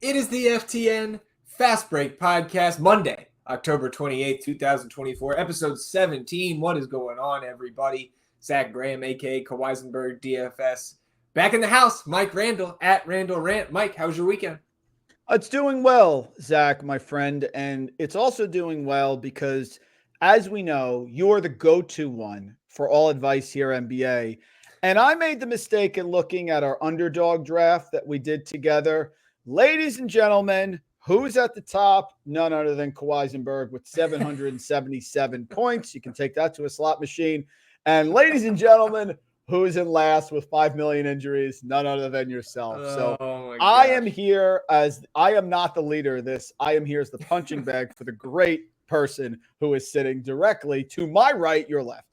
It is the FTN Fast Break Podcast, Monday, October 28th, 2024, episode 17. What is going on, everybody? Zach Graham, a.k.a. Kawaisenberg, DFS. Back in the house, Mike Randall, at Randall Rant. Mike, how was your weekend? It's doing well, Zach, my friend. And it's also doing well because, as we know, you're the go-to one for all advice here, NBA. And I made the mistake in looking at our underdog draft that we did together. Ladies and gentlemen, who's at the top? None other than Kawaisenberg with 777 points. You can take that to a slot machine. And ladies and gentlemen, who's in last with 5 million injuries? None other than yourself. So I am here as I am not the leader of this. I am here as the punching bag for the great person who is sitting directly to my right, your left.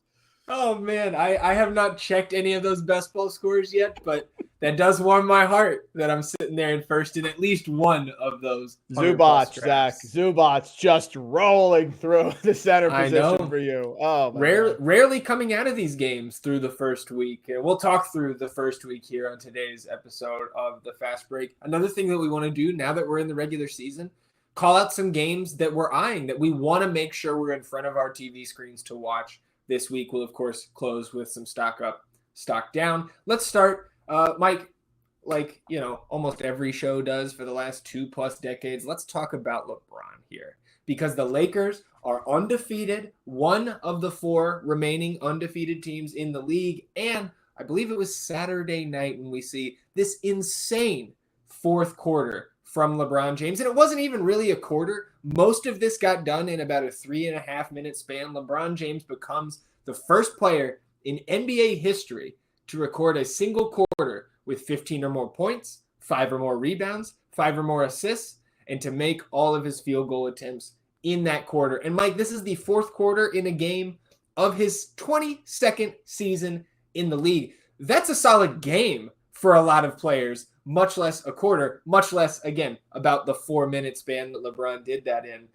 Oh, man, I have not checked any of those best ball scores yet, but that does warm my heart that I'm sitting there in first in at least one of those. Zubac, Zach. Zubac just rolling through the center position for you. Oh, rarely coming out of these games through the first week. And we'll talk through the first week here on today's episode of the Fast Break. Another thing that we want to do now that we're in the regular season, call out some games that we're eyeing that we want to make sure we're in front of our TV screens to watch. This week we'll, of course, close with some stock up, stock down. Let's start, Mike, like, almost every show does for the last 2+ decades. Let's talk about LeBron here because the Lakers are undefeated, one of the 4 remaining undefeated teams in the league. And I believe it was Saturday night when we see this insane fourth quarter from LeBron James. And it wasn't even really a quarter. Most of this got done in about a 3.5-minute span. LeBron James becomes the first player in NBA history to record a single quarter with 15 or more points, 5 or more rebounds, 5 or more assists, and to make all of his field goal attempts in that quarter. And Mike, this is the fourth quarter in a game of his 22nd season in the league. That's a solid game for a lot of players, much less a quarter, much less, again, about the 4-minute span that LeBron did that in.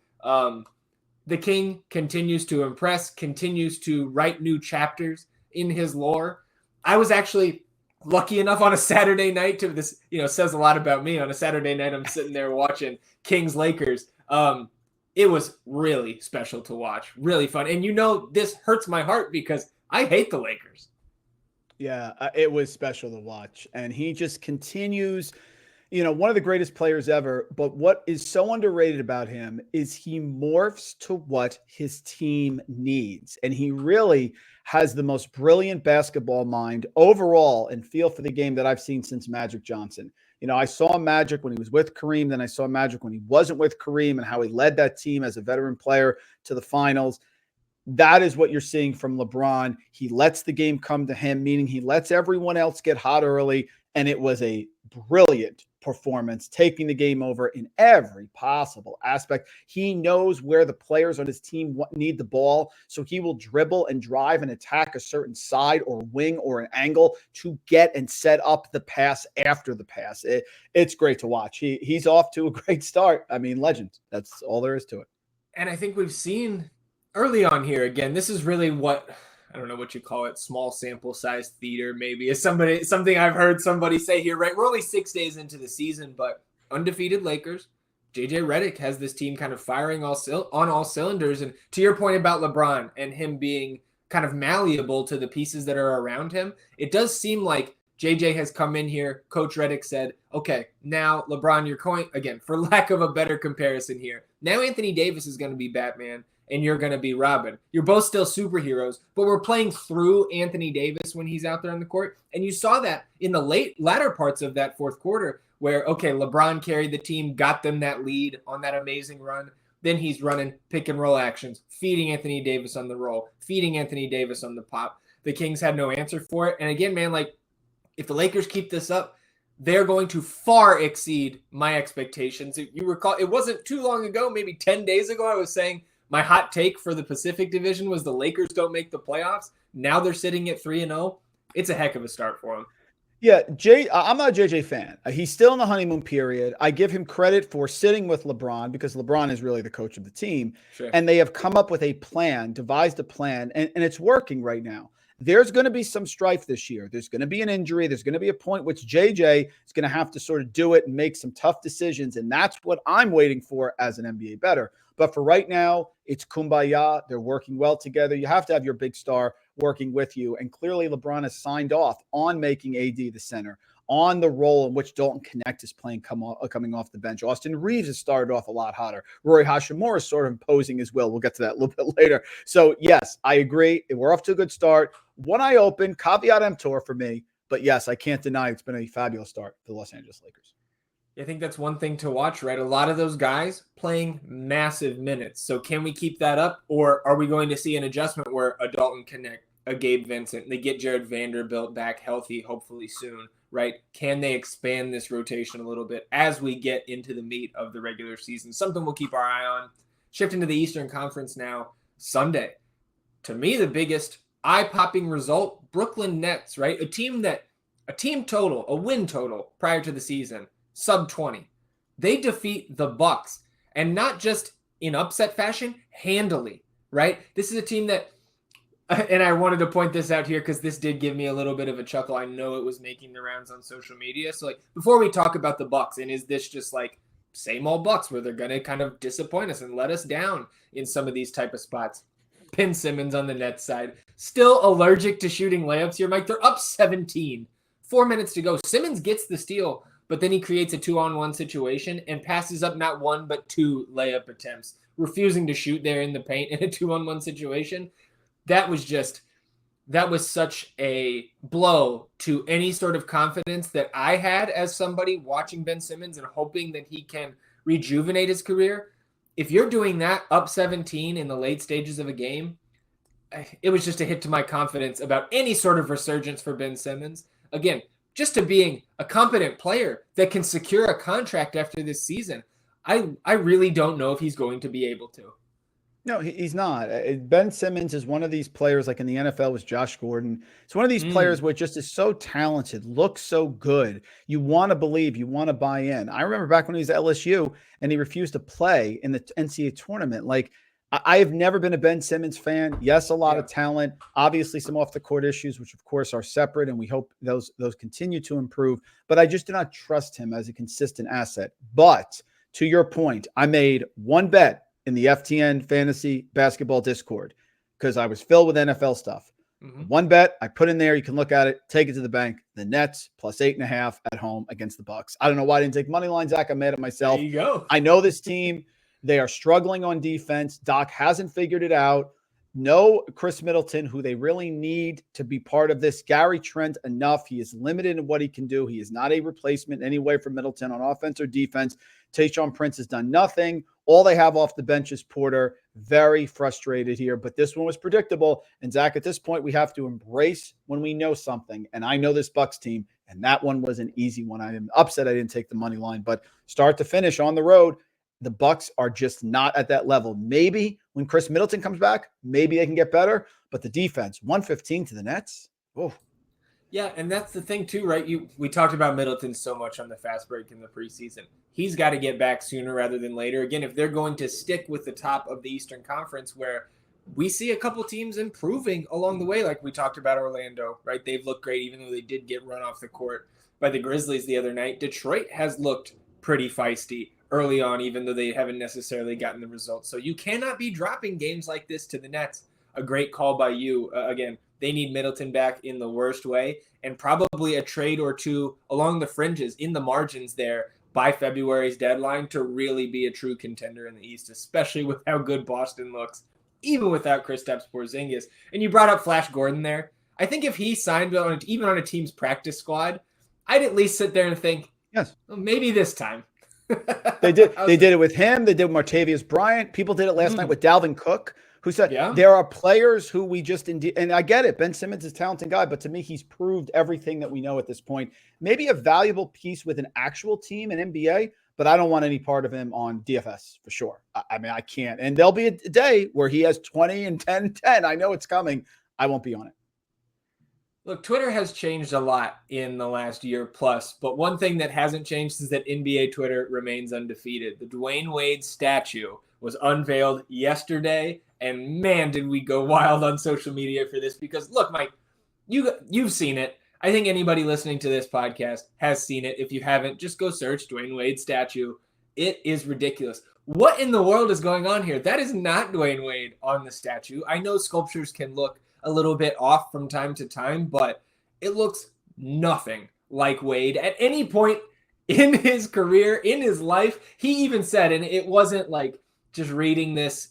The King continues to impress, continues to write new chapters in his lore. I was actually lucky enough on a Saturday night to this, says a lot about me. On a Saturday night, I'm sitting there watching Kings Lakers. It was really special to watch, really fun. And this hurts my heart because I hate the Lakers. Yeah, it was special to watch. And he just continues, one of the greatest players ever. But what is so underrated about him is he morphs to what his team needs. And he really has the most brilliant basketball mind overall and feel for the game that I've seen since Magic Johnson. I saw Magic when he was with Kareem. Then I saw Magic when he wasn't with Kareem and how he led that team as a veteran player to the finals. That is what you're seeing from LeBron. He lets the game come to him, meaning he lets everyone else get hot early. And it was a brilliant performance, taking the game over in every possible aspect. He knows where the players on his team need the ball, so he will dribble and drive and attack a certain side or wing or an angle to get and set up the pass after the pass. It's great to watch. He's off to a great start. I mean, legend. That's all there is to it. And I think we've seen early on here, again, this is really what, I don't know what you call it, small sample size theater maybe, is something I've heard somebody say here, right? We're only 6 days into the season, but undefeated Lakers, JJ Redick has this team kind of firing on all cylinders. And to your point about LeBron and him being kind of malleable to the pieces that are around him, it does seem like JJ has come in here. Coach Redick said, okay, now LeBron, you're going, again, for lack of a better comparison here, now Anthony Davis is going to be Batman and you're going to be Robin. You're both still superheroes, but we're playing through Anthony Davis when he's out there on the court. And you saw that in the latter parts of that fourth quarter where, okay, LeBron carried the team, got them that lead on that amazing run. Then he's running pick and roll actions, feeding Anthony Davis on the roll, feeding Anthony Davis on the pop. The Kings had no answer for it. And again, man, like if the Lakers keep this up, they're going to far exceed my expectations. If you recall, it wasn't too long ago, maybe 10 days ago, I was saying, my hot take for the Pacific Division was the Lakers don't make the playoffs. Now they're sitting at 3-0. It's a heck of a start for them. Yeah, I'm not a JJ fan. He's still in the honeymoon period. I give him credit for sitting with LeBron because LeBron is really the coach of the team. Sure. And they have come up with a plan, devised a plan, and it's working right now. there's going to be some strife this year. There's going to be an injury. There's going to be a point which JJ is going to have to sort of do it and make some tough decisions. And that's what I'm waiting for as an NBA bettor. But for right now, it's kumbaya. They're working well together. You have to have your big star working with you. And clearly LeBron has signed off on making AD the center, on the role in which Dalton Connect is playing coming off the bench. Austin Reeves has started off a lot hotter. Rory Hashimura is sort of imposing as well. We'll get to that a little bit later. So, yes, I agree. We're off to a good start. One eye open, caveat emptor for me. But, yes, I can't deny it's been a fabulous start for the Los Angeles Lakers. I think that's one thing to watch, right? A lot of those guys playing massive minutes. So can we keep that up? Or are we going to see an adjustment where a Dalton Connect, a Gabe Vincent, they get Jared Vanderbilt back healthy, hopefully soon, right? Can they expand this rotation a little bit as we get into the meat of the regular season? Something we'll keep our eye on. Shifting to the Eastern Conference now, Sunday. To me, the biggest eye-popping result, Brooklyn Nets, right? A team total, a win total prior to the season, sub 20. They defeat the Bucks, and not just in upset fashion, handily, right? This is a team that, and I wanted to point this out here because this did give me a little bit of a chuckle. I know it was making the rounds on social media. So like before we talk about the Bucks, and is this just like same old Bucks where they're going to kind of disappoint us and let us down in some of these type of spots? Ben Simmons on the Nets side, still allergic to shooting layups here, Mike. They're up 17, 4 minutes to go. Simmons gets the steal, but then he creates a 2-on-1 situation and passes up not one but two layup attempts, refusing to shoot there in the paint in a 2-on-1 situation. That was such a blow to any sort of confidence that I had as somebody watching Ben Simmons and hoping that he can rejuvenate his career. If you're doing that up 17 in the late stages of a game, it was just a hit to my confidence about any sort of resurgence for Ben Simmons. Again, just to being a competent player that can secure a contract after this season, I really don't know if he's going to be able to. No, he's not. Ben Simmons is one of these players, like in the NFL was Josh Gordon. It's one of these players where just is so talented, looks so good. You want to believe, you want to buy in. I remember back when he was at LSU and he refused to play in the NCAA tournament. Like, I have never been a Ben Simmons fan. Yes, a lot of talent, obviously some off the court issues, which of course are separate, and we hope those continue to improve. But I just do not trust him as a consistent asset. But to your point, I made one bet in the FTN Fantasy Basketball Discord because I was filled with NFL stuff. One bet I put in there. You can look at it, take it to the bank. The Nets plus 8.5 at home against the Bucks. I don't know why I didn't take money line, Zach. I'm mad at myself. There you go. I know this team. They are struggling on defense. Doc hasn't figured it out. No Chris Middleton, who they really need to be part of this. Gary Trent, enough. He is limited in what he can do. He is not a replacement anyway for Middleton on offense or defense. Tayshaun Prince has done nothing. All they have off the bench is Porter. Very frustrated here, but this one was predictable. And Zach, at this point, we have to embrace when we know something. And I know this Bucks team, and that one was an easy one. I am upset I didn't take the money line, but start to finish on the road, the Bucks are just not at that level. Maybe when Chris Middleton comes back, maybe they can get better. But the defense, 115 to the Nets. Oh, yeah, and that's the thing too, right? We talked about Middleton so much on the fast break in the preseason. He's got to get back sooner rather than later. Again, if they're going to stick with the top of the Eastern Conference, where we see a couple teams improving along the way, like we talked about Orlando, right? They've looked great, even though they did get run off the court by the Grizzlies the other night. Detroit has looked pretty feisty early on, even though they haven't necessarily gotten the results. So you cannot be dropping games like this to the Nets. A great call by you. Again, they need Middleton back in the worst way, and probably a trade or two along the fringes in the margins there by February's deadline to really be a true contender in the East, especially with how good Boston looks, even without Kristaps Porzingis. And you brought up Flash Gordon there. I think if he signed even on a team's practice squad, I'd at least sit there and think, yes, well, maybe this time. They did it with him. They did with Martavius Bryant. People did it last night with Dalvin Cook, who said there are players who we just and I get it. Ben Simmons is a talented guy, but to me, he's proved everything that we know at this point. Maybe a valuable piece with an actual team in NBA, but I don't want any part of him on DFS for sure. I mean, I can't. And there'll be a day where he has 20 and 10 and 10. I know it's coming. I won't be on it. Look, Twitter has changed a lot in the last year plus, but one thing that hasn't changed is that NBA Twitter remains undefeated. The Dwayne Wade statue was unveiled yesterday, and man, did we go wild on social media for this because, look, Mike, you've seen it. I think anybody listening to this podcast has seen it. If you haven't, just go search Dwayne Wade statue. It is ridiculous. What in the world is going on here? That is not Dwayne Wade on the statue. I know sculptures can look a little bit off from time to time, but it looks nothing like Wade at any point in his career, in his life. He even said, and it wasn't like just reading this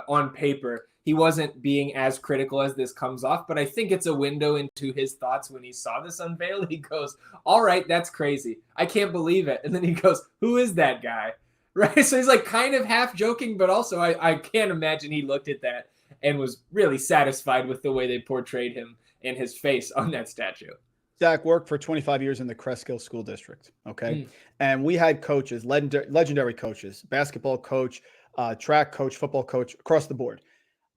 on paper, he wasn't being as critical as this comes off, but I think it's a window into his thoughts when he saw this unveil. He goes, all right, that's crazy. I can't believe it. And then he goes, who is that guy? Right? So he's like kind of half joking, but also I can't imagine he looked at that and was really satisfied with the way they portrayed him and his face on that statue. Zach worked for 25 years in the Cresskill School District. Okay. And we had coaches, legendary coaches, basketball coach, track coach, football coach, across the board.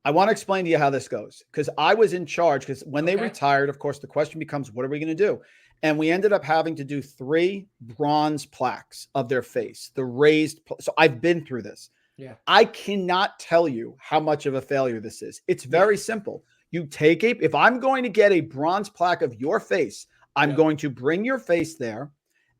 I want to explain to you how this goes, because I was in charge, because when they retired, of course, the question becomes, what are we going to do? And we ended up having to do 3 bronze plaques of their face, the raised. So I've been through this. Yeah. I cannot tell you how much of a failure this is. It's very simple. You take if I'm going to get a bronze plaque of your face, I'm going to bring your face there.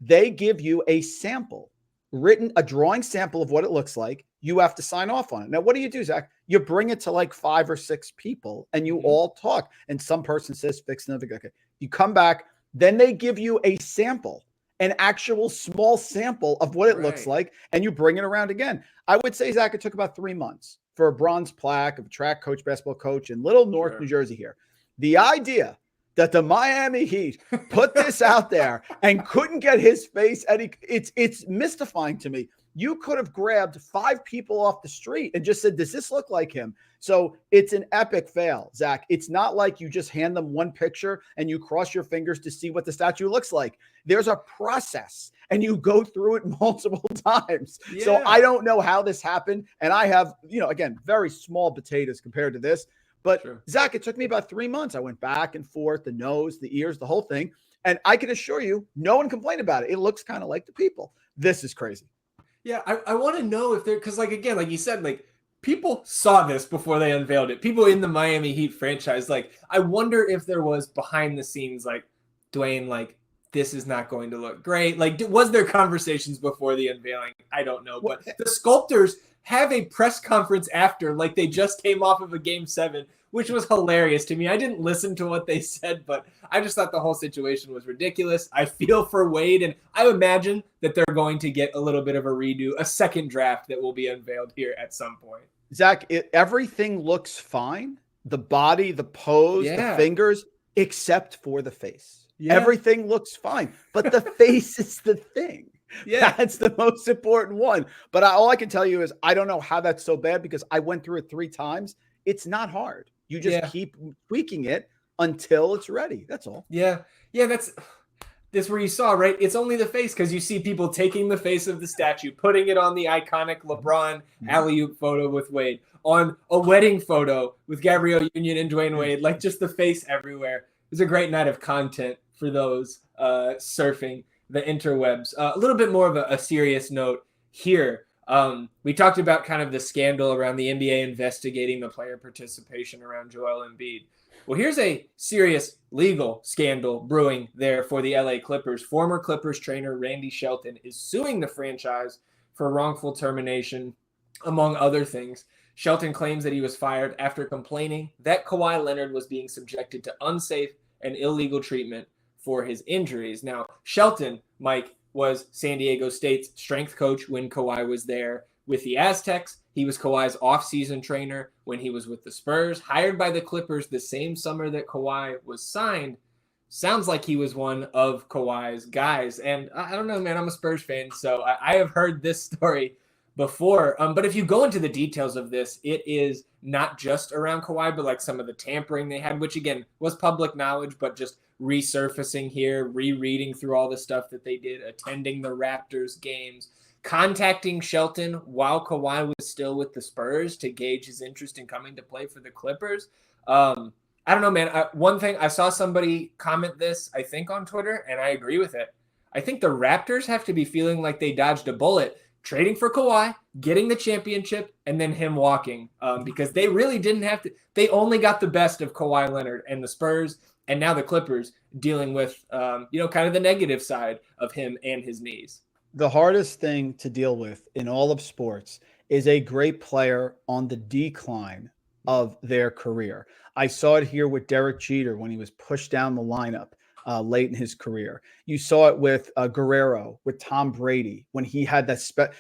They give you a sample, a drawing sample of what it looks like. You have to sign off on it. Now, what do you do, Zach? You bring it to like 5 or 6 people and you all talk. And some person says, fix it. Okay. You come back. Then they give you a sample, an actual small sample of what it looks like. And you bring it around again. I would say, Zach, it took about 3 months for a bronze plaque of a track coach, basketball coach in Little North, New Jersey here. The idea that the Miami Heat put this out there and couldn't get his face, it's mystifying to me. You could have grabbed 5 people off the street and just said, does this look like him? So it's an epic fail, Zach. It's not like you just hand them one picture and you cross your fingers to see what the statue looks like. There's a process and you go through it multiple times. Yeah. So I don't know how this happened. And I have, again, very small potatoes compared to this. But Zach, it took me about 3 months. I went back and forth, the nose, the ears, the whole thing. And I can assure you, no one complained about it. It looks kind of like the people. This is crazy. Yeah, I want to know if because like you said, like people saw this before they unveiled it. People in the Miami Heat franchise, like I wonder if there was behind the scenes, like Dwayne, like this is not going to look great. Like was there conversations before the unveiling? I don't know, but the sculptors have a press conference after, like they just came off of a Game 7, which was hilarious to me. I didn't listen to what they said, but I just thought the whole situation was ridiculous. I feel for Wade, and I imagine that they're going to get a little bit of a redo, a second draft that will be unveiled here at some point. Zach, everything looks fine. The body, the pose, the fingers, except for the face. Yeah. Everything looks fine, but the face is the thing. Yeah, that's the most important one. But all I can tell you is I don't know how that's so bad because I went through it 3 times. It's not hard. You just keep tweaking it until it's ready. That's all. Yeah. Yeah, that's where you saw, right? It's only the face because you see people taking the face of the statue, putting it on the iconic LeBron alley-oop photo with Wade, on a wedding photo with Gabrielle Union and Dwayne Wade, like just the face everywhere. It was a great night of content for those surfing the interwebs. A little bit more of a serious note here. We talked about kind of the scandal around the NBA investigating the player participation around Joel Embiid. Well, here's a serious legal scandal brewing there for the LA Clippers. Former Clippers trainer Randy Shelton is suing the franchise for wrongful termination, among other things. Shelton claims that he was fired after complaining that Kawhi Leonard was being subjected to unsafe and illegal treatment for his injuries. Now, Shelton, Mike, was San Diego State's strength coach when Kawhi was there with the Aztecs. He was Kawhi's off-season trainer when he was with the Spurs, hired by the Clippers the same summer that Kawhi was signed. Sounds like he was one of Kawhi's guys. And I don't know, man, I'm a Spurs fan, so I have heard this story before. But if you go into the details of this, it is not just around Kawhi, but like some of the tampering they had, which again was public knowledge, but just resurfacing here, rereading through all the stuff that they did, attending the Raptors games, contacting Shelton while Kawhi was still with the Spurs to gauge his interest in coming to play for the Clippers. I don't know, man. One thing, I saw somebody comment this, I think on Twitter, and I agree with it. I think the Raptors have to be feeling like they dodged a bullet trading for Kawhi, getting the championship, and then him walking because they really didn't have to. They only got the best of Kawhi Leonard and the Spurs, and now the Clippers dealing with, kind of the negative side of him and his knees. The hardest thing to deal with in all of sports is a great player on the decline of their career. I saw it here with Derek Jeter when he was pushed down the lineup late in his career. You saw it with Guerrero, with Tom Brady, when he had that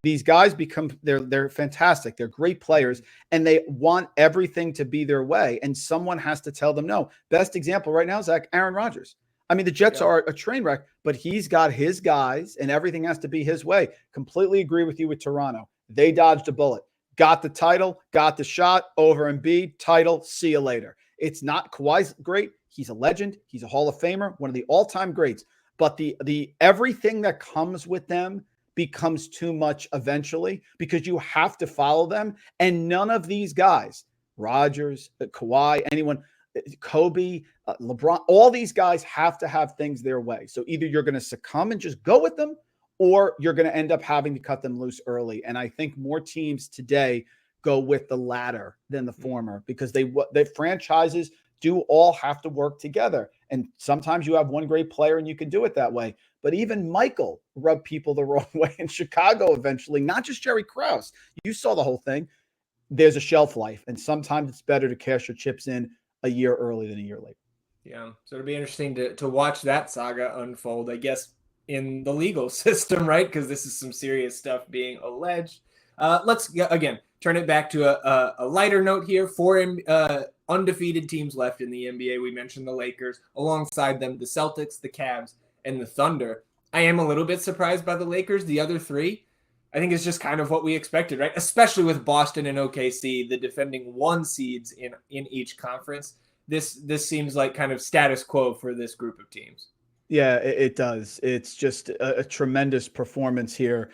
these guys they're fantastic. They're great players and they want everything to be their way. And someone has to tell them no. Best example right now, Zach, Aaron Rodgers. I mean, the Jets are a train wreck, but he's got his guys and everything has to be his way. Completely agree with you with Toronto. They dodged a bullet, got the title, got the shot over Embiid, title, see you later. It's not Kawhi's great. He's a legend. He's a Hall of Famer, one of the all-time greats. But the everything that comes with them becomes too much eventually because you have to follow them. And none of these guys, Rodgers, Kawhi, anyone, Kobe, LeBron, all these guys have to have things their way. So either you're going to succumb and just go with them, or you're going to end up having to cut them loose early. And I think more teams today go with the latter than the former because they franchises do all have to work together. And sometimes you have one great player and you can do it that way. But even Michael rubbed people the wrong way in Chicago eventually, not just Jerry Krause. You saw the whole thing. There's a shelf life, and sometimes it's better to cash your chips in a year early than a year late. Yeah, so it'll be interesting to watch that saga unfold, I guess, in the legal system, right? Because this is some serious stuff being alleged. Let's, again, turn it back to a lighter note here. 4 undefeated teams left in the NBA. We mentioned the Lakers. Alongside them, the Celtics, the Cavs, and the Thunder. I am a little bit surprised by the Lakers. The other 3, I think it's just kind of what we expected, right? Especially with Boston and OKC, the defending 1 seeds in each conference. This seems like kind of status quo for this group of teams. Yeah, it does. It's just a tremendous performance here.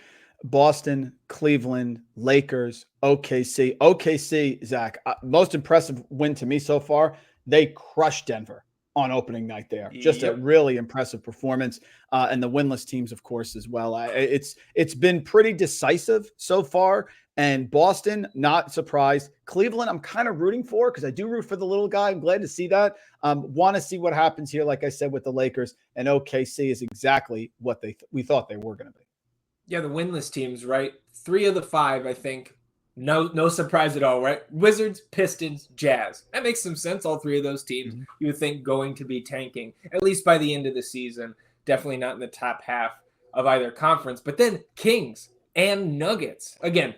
Boston, Cleveland, Lakers, OKC. OKC, Zach, most impressive win to me so far. They crushed Denver on opening night there. Just a really impressive performance. And the winless teams, of course, as well. It's been pretty decisive so far. And Boston, not surprised. Cleveland, I'm kind of rooting for because I do root for the little guy. I'm glad to see that. Want to see what happens here, like I said, with the Lakers. And OKC is exactly what we thought they were going to be. Yeah, the winless teams, right? 3 of the 5, I think. No surprise at all, right? Wizards, Pistons, Jazz. That makes some sense. All 3 of those teams, you would think going to be tanking, at least by the end of the season. Definitely not in the top half of either conference. But then Kings and Nuggets. Again,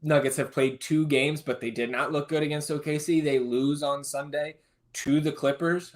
Nuggets have played 2 games, but they did not look good against OKC. They lose on Sunday to the Clippers.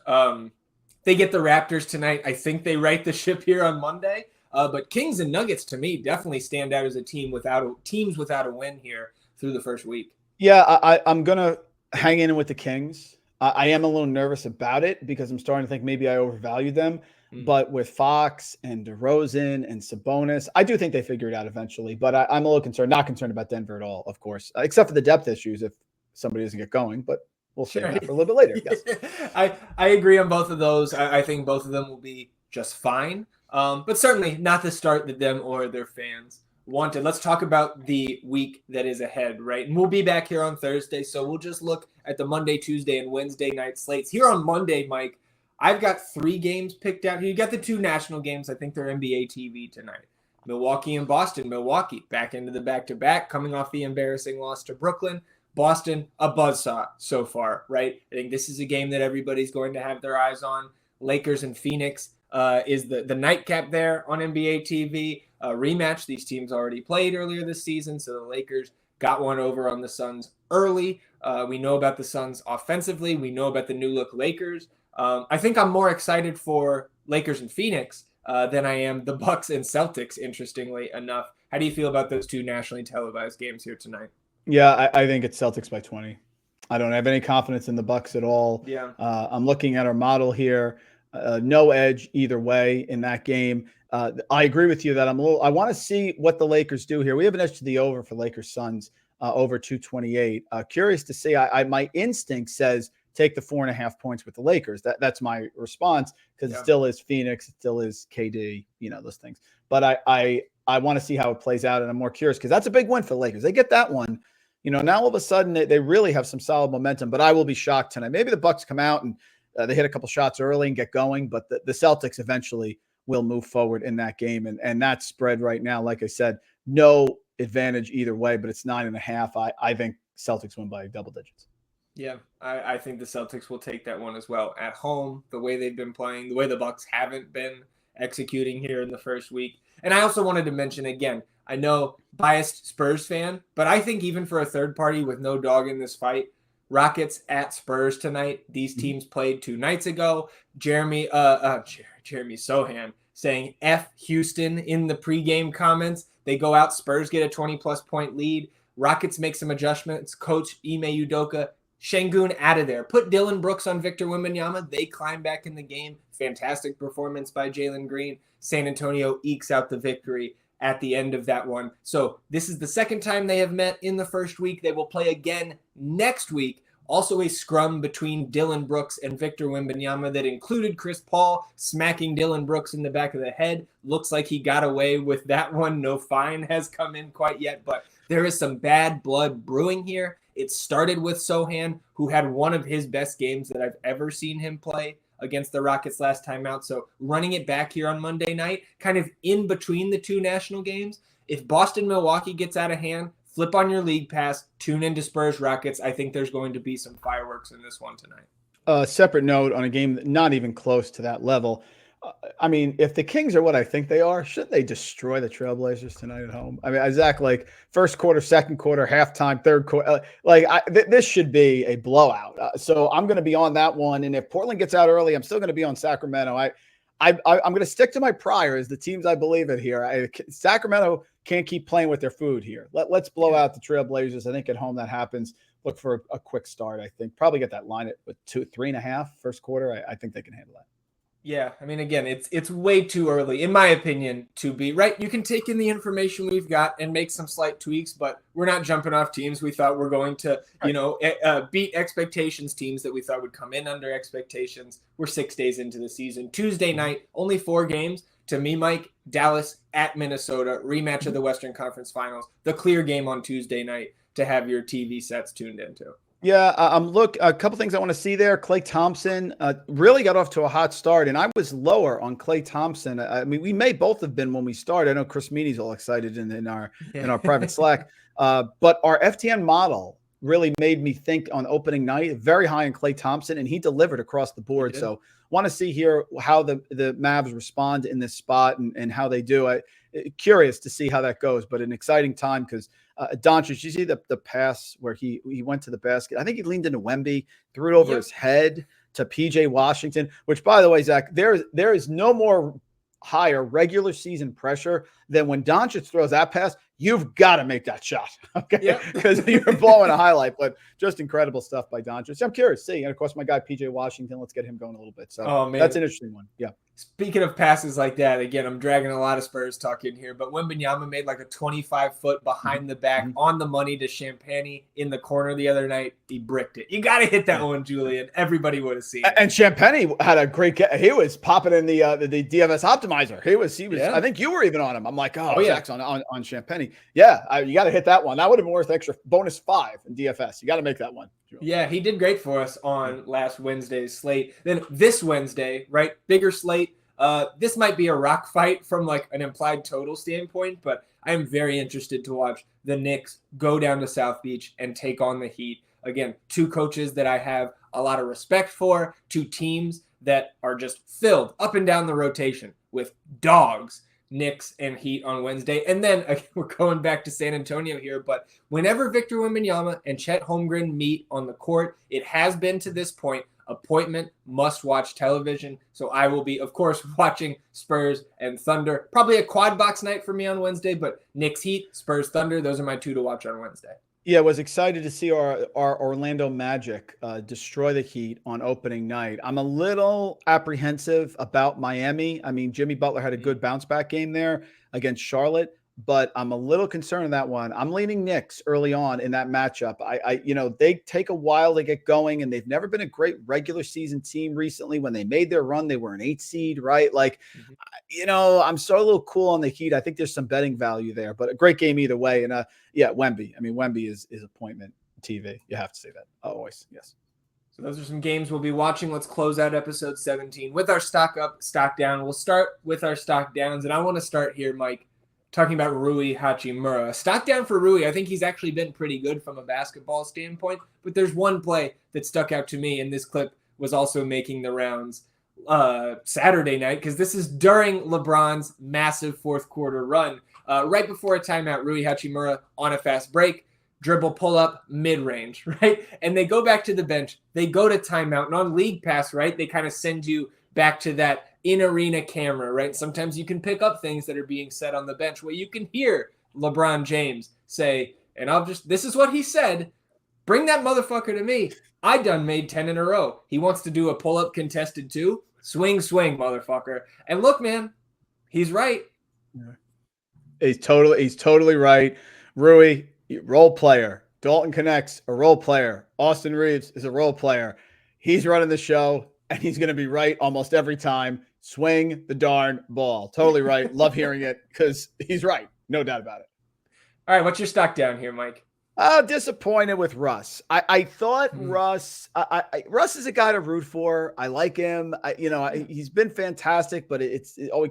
They get the Raptors tonight. I think they right the ship here on Monday. But Kings and Nuggets, to me, definitely stand out as a teams without a win here through the first week. Yeah, I'm going to hang in with the Kings. I am a little nervous about it because I'm starting to think maybe I overvalue them. But with Fox and DeRozan and Sabonis, I do think they figure it out eventually. But I'm a little concerned, not concerned about Denver at all, of course, except for the depth issues if somebody doesn't get going. But we'll save that for a little bit later. Yes. I agree on both of those. I think both of them will be just fine. But certainly not the start that them or their fans wanted. Let's talk about the week that is ahead, right? And we'll be back here on Thursday, so we'll just look at the Monday, Tuesday, and Wednesday night slates. Here on Monday, Mike, I've got 3 games picked out. You got the 2 national games. I think they're NBA TV tonight. Milwaukee and Boston. Milwaukee back into the back-to-back, coming off the embarrassing loss to Brooklyn. Boston, a buzzsaw so far, right? I think this is a game that everybody's going to have their eyes on. Lakers and Phoenix is the nightcap there on NBA TV. Rematch. These teams already played earlier this season, so the Lakers got one over on the Suns early. We know about the Suns offensively. We know about the new look Lakers. I think I'm more excited for Lakers and Phoenix than I am the Bucks and Celtics, interestingly enough. How do you feel about those 2 nationally televised games here tonight? Yeah, I think it's Celtics by 20. I don't have any confidence in the Bucks at all. Yeah. I'm looking at our model here. No edge either way in that game. I agree with you that I want to see what the Lakers do here. We have an edge to the over for Lakers Suns over 228. Curious to see. My instinct says take the 4.5 points with the Lakers. That's my response because it still is Phoenix. It still is KD, those things. But I I want to see how it plays out, and I'm more curious because that's a big win for the Lakers. They get that one. Now all of a sudden they really have some solid momentum, but I will be shocked tonight. Maybe the Bucks come out and they hit a couple shots early and get going, but the Celtics eventually will move forward in that game. And that spread right now, like I said, no advantage either way, but it's 9.5. I think Celtics win by double digits. Yeah, I think the Celtics will take that one as well. At home, the way they've been playing, the way the Bucks haven't been executing here in the first week. And I also wanted to mention again, I know biased Spurs fan, but I think even for a third party with no dog in this fight, Rockets at Spurs tonight. These teams played 2 nights ago. Jeremy Sohan saying F Houston in the pregame comments. They go out, Spurs get a 20-plus point lead. Rockets make some adjustments. Coach Ime Udoka, Şengün out of there. Put Dylan Brooks on Victor Wembanyama. They climb back in the game. Fantastic performance by Jalen Green. San Antonio ekes out the victory at the end of that one. So this is the second time they have met in the first week. They will play again next week. Also a scrum between Dylan Brooks and Victor Wembanyama that included Chris Paul smacking Dylan Brooks in the back of the head. Looks like he got away with that one. No fine has come in quite yet, but there is some bad blood brewing here. It started with Sohan, who had one of his best games that I've ever seen him play against the Rockets last time out. So running it back here on Monday night, kind of in between the 2 national games. If Boston-Milwaukee gets out of hand, flip on your league pass, tune into Spurs Rockets. I think there's going to be some fireworks in this one tonight. Separate note on a game not even close to that level. I mean, if the Kings are what I think they are, shouldn't they destroy the Trailblazers tonight at home? I mean, Zach, like first quarter, second quarter, halftime, third quarter, this should be a blowout. So I'm going to be on that one. And if Portland gets out early, I'm still going to be on Sacramento. I'm going to stick to my priors, the teams I believe in here. Sacramento can't keep playing with their food here. Let's blow out the Trailblazers. I think at home that happens. Look for a quick start. I think probably get that line at 3.5 first quarter. I think they can handle that. Yeah, I mean, again, it's way too early, in my opinion, to be right. You can take in the information we've got and make some slight tweaks, but we're not jumping off teams we thought were going to, beat expectations, teams that we thought would come in under expectations. We're 6 days into the season. Tuesday night, only 4 games. To me, Mike, Dallas at Minnesota, rematch of the Western Conference Finals, the clear game on Tuesday night to have your TV sets tuned into. Yeah, a couple things I want to see there. Klay Thompson really got off to a hot start, and I was lower on Klay Thompson. I mean, we may both have been when we started. I know Chris Meany's all excited in our private Slack, but our FTN model really made me think on opening night very high on Klay Thompson, and he delivered across the board. So want to see here how the Mavs respond in this spot and how they do. Curious to see how that goes, but an exciting time because Doncic, you see the pass where he went to the basket. I think he leaned into Wemby, threw it over his head to PJ Washington, which, by the way, Zach, there is no more higher regular season pressure than when Doncic throws that pass. You've got to make that shot, okay? Because you're blowing a highlight, but just incredible stuff by Doncic. I'm curious to see. And, of course, my guy PJ Washington, let's get him going a little bit. So that's an interesting one. Yeah. Speaking of passes like that, again, I'm dragging a lot of Spurs talk in here, but Wembanyama made like a 25-foot behind the back on the money to Champagnie in the corner the other night. He bricked it. You got to hit that one, Julian. Everybody would have seen it. And Champagnie had a great he was popping in the DFS optimizer. He was. I think you were even on him. I'm like, Zach's on Champagnie. Yeah, you got to hit that one. That would have been worth extra bonus 5 in DFS. You got to make that one. Yeah, he did great for us on last Wednesday's slate. Then this Wednesday, right, bigger slate. This might be a rock fight from like an implied total standpoint, but I am very interested to watch the Knicks go down to South Beach and take on the Heat. Again, 2 coaches that I have a lot of respect for, 2 teams that are just filled up and down the rotation with dogs. Knicks and Heat on Wednesday. And then we're going back to San Antonio here, but whenever Victor Wembanyama and Chet Holmgren meet on the court, it has been to this point appointment must-watch television. So I will be, of course, watching Spurs and Thunder. Probably a quad box night for me on Wednesday, but Knicks Heat, Spurs Thunder, those are my 2 to watch on Wednesday. Yeah, was excited to see our Orlando Magic destroy the Heat on opening night. I'm a little apprehensive about Miami. I mean, Jimmy Butler had a good bounce back game there against Charlotte, but I'm a little concerned in that one. I'm leaning Knicks early on in that matchup. They take a while to get going, and they've never been a great regular season team recently. When they made their run, they were an 8 seed, right? Like, I'm so a little cool on the Heat. I think there's some betting value there, but a great game either way. And Wemby. I mean, Wemby is appointment TV. You have to say that always. Yes. So those are some games we'll be watching. Let's close out episode 17 with our stock up, stock down. We'll start with our stock downs, and I want to start here, Mike, talking about Rui Hachimura. Stock down for Rui. I think he's actually been pretty good from a basketball standpoint, but there's one play that stuck out to me, and this clip was also making the rounds Saturday night, because this is during LeBron's massive fourth quarter run. Right before a timeout, Rui Hachimura on a fast break, dribble, pull up, mid-range, right? And they go back to the bench. They go to timeout. And on League Pass, right, they kind of send you back to that in-arena camera, right? Sometimes you can pick up things that are being said on the bench where you can hear LeBron James say, and this is what he said, bring that motherfucker to me. I done made 10 in a row. He wants to do a pull-up contested too. Swing, motherfucker. And look, man, he's right. He's totally right. Rui, role player. Dalton Connects, a role player. Austin Reeves is a role player. He's running the show, and he's going to be right almost every time. Swing the darn ball. Totally right. Love hearing it because he's right. No doubt about it. All right, what's your stock down here, Mike? Disappointed with Russ. I thought Russ is a guy to root for. I like him. He's been fantastic, but he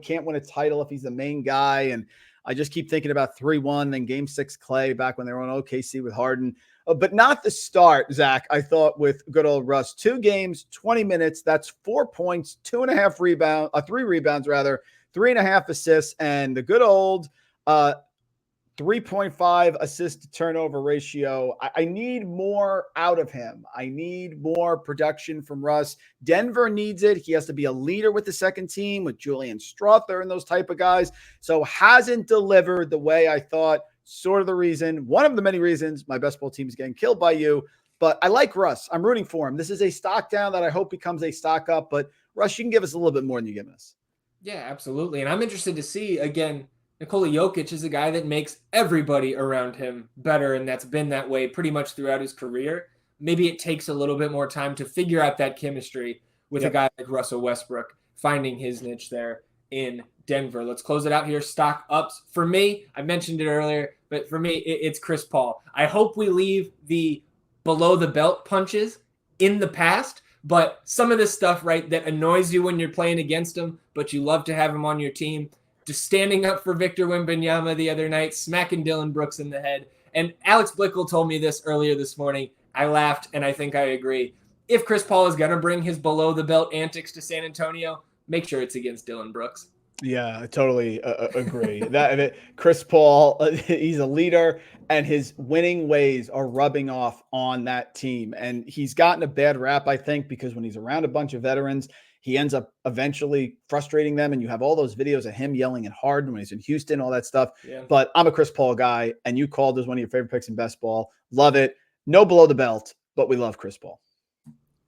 can't win a title if he's the main guy. And I just keep thinking about 3-1 and Game 6 Clay back when they were on OKC with Harden. But not the start, Zach, I thought, with good old Russ. 2 games, 20 minutes. That's 4 points, 2.5 rebounds, 3 rebounds, rather, 3.5 assists, and the good old 3.5 assist to turnover ratio. I need more out of him. I need more production from Russ. Denver needs it. He has to be a leader with the second team, with Julian Strother and those type of guys. So hasn't delivered the way I thought. Sort of the reason, one of the many reasons my best ball team is getting killed by you. But I like Russ. I'm rooting for him. This is a stock down that I hope becomes a stock up. But Russ, you can give us a little bit more than you're giving us. Yeah, absolutely. And I'm interested to see, again, Nikola Jokic is a guy that makes everybody around him better, and that's been that way pretty much throughout his career. Maybe it takes a little bit more time to figure out that chemistry with a guy like Russell Westbrook, finding his niche there in Denver. Let's close it out here. Stock ups. For me, I mentioned it earlier, but for me, it's Chris Paul. I hope we leave the below-the-belt punches in the past, but some of this stuff, right, that annoys you when you're playing against him, but you love to have him on your team, just standing up for Victor Wembanyama the other night, smacking Dylan Brooks in the head. And Alex Blickel told me this earlier this morning. I laughed, and I think I agree. If Chris Paul is going to bring his below-the-belt antics to San Antonio, make sure it's against Dylan Brooks. Yeah, I totally agree. that Chris Paul, he's a leader, and his winning ways are rubbing off on that team. And he's gotten a bad rap, I think, because when he's around a bunch of veterans, he ends up eventually frustrating them. And you have all those videos of him yelling at Harden when he's in Houston, all that stuff. Yeah. But I'm a Chris Paul guy, and you called as one of your favorite picks in best ball. Love it. No below the belt, but we love Chris Paul.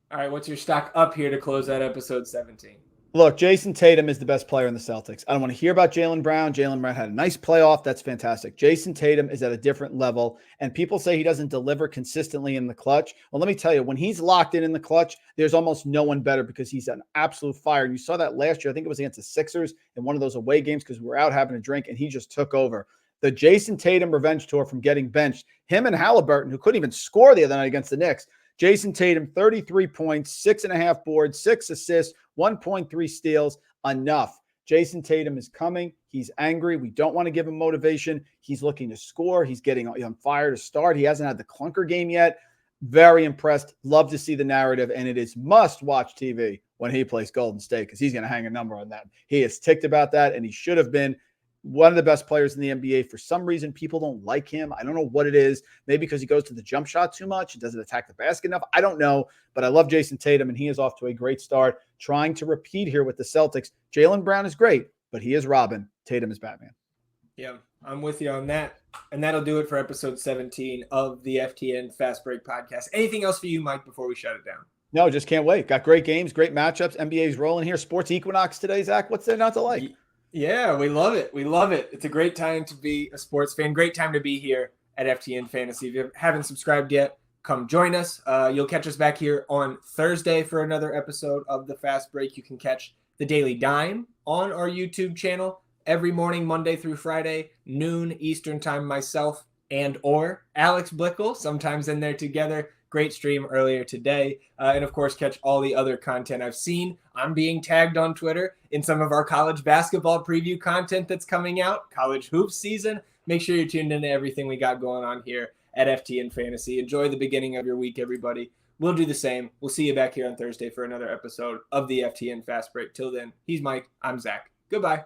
All right, what's your stock up here to close out episode 17? Look, Jason Tatum is the best player in the Celtics. I don't want to hear about Jaylen Brown. Jaylen Brown had a nice playoff. That's fantastic. Jason Tatum is at a different level, and people say he doesn't deliver consistently in the clutch. Well, let me tell you, when he's locked in the clutch, there's almost no one better because he's an absolute fire. And you saw that last year. I think it was against the Sixers in one of those away games because we were out having a drink, and he just took over. The Jason Tatum revenge tour from getting benched, him and Halliburton, who couldn't even score the other night against the Knicks. Jason Tatum, 33 points, 6.5 boards, 6 assists, 1.3 steals, enough. Jason Tatum is coming. He's angry. We don't want to give him motivation. He's looking to score. He's getting on fire to start. He hasn't had the clunker game yet. Very impressed. Love to see the narrative, and it is must-watch TV when he plays Golden State because he's going to hang a number on that. He is ticked about that, and he should have been one of the best players in the NBA. For some reason, people don't like him. I don't know what it is. Maybe because he goes to the jump shot too much. He doesn't attack the basket enough. I don't know. But I love Jason Tatum, and he is off to a great start. Trying to repeat here with the Celtics. Jaylen Brown is great, but he is Robin. Tatum is Batman. Yeah, I'm with you on that. And that'll do it for episode 17 of the FTN Fast Break podcast. Anything else for you, Mike, before we shut it down? No, just can't wait. Got great games, great matchups. NBA's rolling here. Sports Equinox today, Zach. What's there not to like? Yeah, we love it. We love it. It's a great time to be a sports fan. Great time to be here at FTN Fantasy. If you haven't subscribed yet, come join us. You'll catch us back here on Thursday for another episode of The Fast Break. You can catch the Daily Dime on our YouTube channel every morning, Monday through Friday, noon Eastern time, myself and or Alex Blickel, sometimes in there together. Great stream earlier today. And of course, catch all the other content I've seen. I'm being tagged on Twitter in some of our college basketball preview content that's coming out, college hoops season. Make sure you're tuned into everything we got going on here at FTN Fantasy. Enjoy the beginning of your week, everybody. We'll do the same. We'll see you back here on Thursday for another episode of the FTN Fast Break. Till then, he's Mike. I'm Zach. Goodbye.